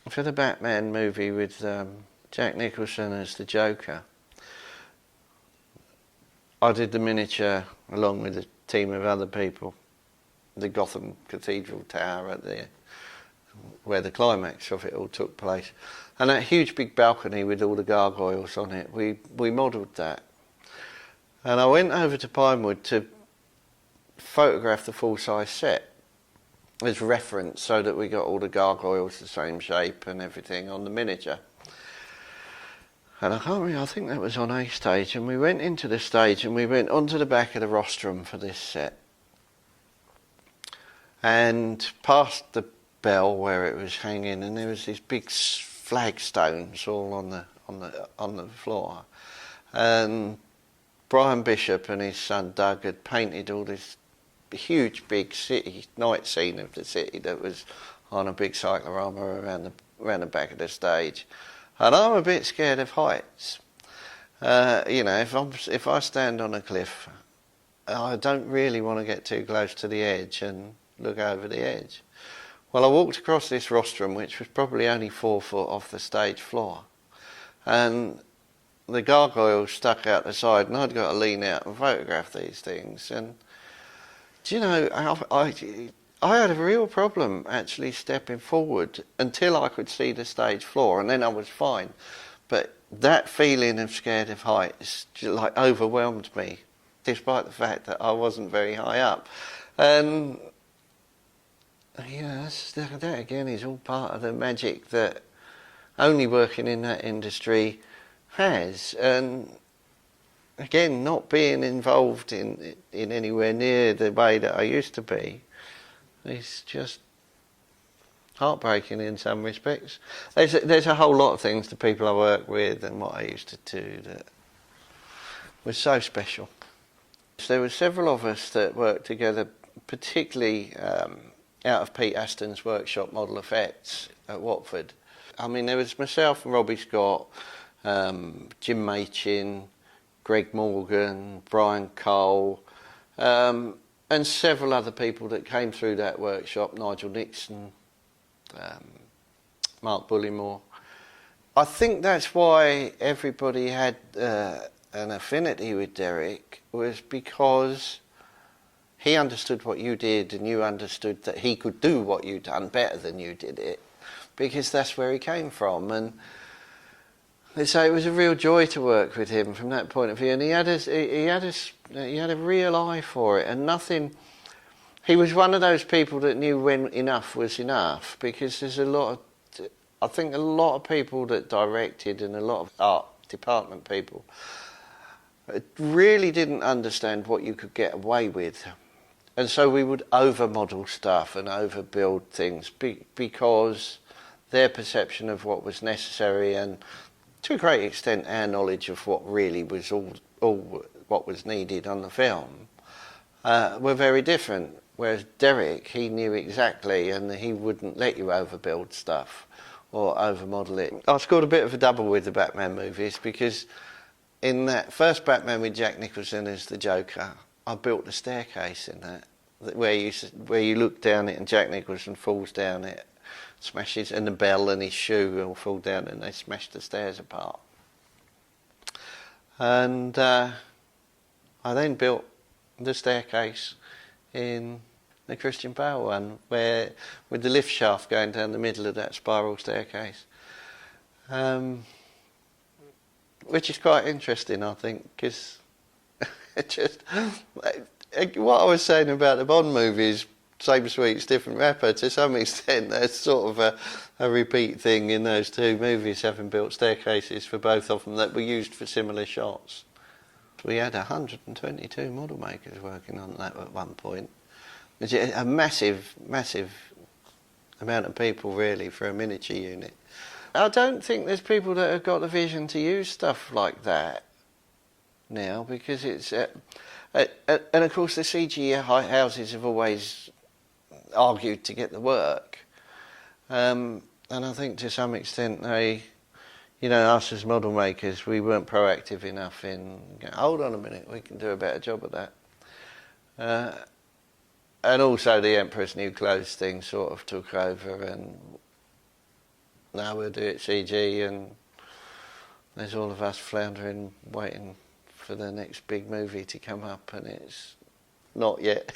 for the Batman movie with Jack Nicholson as the Joker, I did the miniature along with a team of other people, the Gotham Cathedral Tower where the climax of it all took place. And that huge big balcony with all the gargoyles on it, we modelled that. And I went over to Pinewood to photograph the full-size set as reference so that we got all the gargoyles the same shape and everything on the miniature. And I think that was on A stage, and we went into the stage and we went onto the back of the rostrum for this set. And past the bell where it was hanging, and there was these big flagstones all on the floor. And Brian Bishop and his son Doug had painted all this huge big city night scene of the city that was on a big cyclorama around the back of the stage. And I'm a bit scared of heights. If I stand on a cliff, I don't really want to get too close to the edge and look over the edge. Well, I walked across this rostrum, which was probably only 4 foot off the stage floor, and the gargoyles stuck out the side, and I'd got to lean out and photograph these things. And do you know, I had a real problem actually stepping forward until I could see the stage floor, and then I was fine. But that feeling of scared of heights like overwhelmed me, despite the fact that I wasn't very high up. And that again is all part of the magic that only working in that industry has. And again, not being involved in anywhere near the way that I used to be, it's just heartbreaking in some respects. There's a whole lot of things, the people I work with and what I used to do, that was so special. There were several of us that worked together, particularly out of Pete Aston's workshop, Model Effects at Watford. I mean, there was myself and Robbie Scott, Jim Machin, Greg Morgan, Brian Cole, and several other people that came through that workshop, Nigel Nixon, Mark Bullymore. I think that's why everybody had an affinity with Derek, was because he understood what you did and you understood that he could do what you'd done better than you did it, because that's where he came from. And so it was a real joy to work with him from that point of view. And he had a real eye for it, and nothing. He was one of those people that knew when enough was enough, because there's a lot of people that directed and a lot of art department people really didn't understand what you could get away with. And so we would over-model stuff and overbuild things because their perception of what was necessary, and to a great extent our knowledge of what really was all what was needed on the film, were very different. Whereas Derek, he knew exactly, and he wouldn't let you overbuild stuff or overmodel it. I scored a bit of a double with the Batman movies, because in that first Batman with Jack Nicholson as the Joker, I built the staircase in that, where you look down it and Jack Nicholson falls down it, smashes, and the bell and his shoe all fall down, and they smash the stairs apart. And I then built the staircase in the Christian Bale one, where with the lift shaft going down the middle of that spiral staircase, which is quite interesting, I think, because just what I was saying about the Bond movies, same sweets, different rapper, to some extent there's sort of a repeat thing in those two movies, having built staircases for both of them that were used for similar shots. We had 122 model makers working on that at one point. It's a massive, massive amount of people, really, for a miniature unit. I don't think there's people that have got the vision to use stuff like that now, because it's... and of course the CG houses have always argued to get the work. And I think to some extent they... us as model makers, we weren't proactive enough in, hold on a minute, we can do a better job of that. And also the Emperor's New Clothes thing sort of took over, and now we'll do it CG, and there's all of us floundering, waiting for the next big movie to come up, and it's not yet.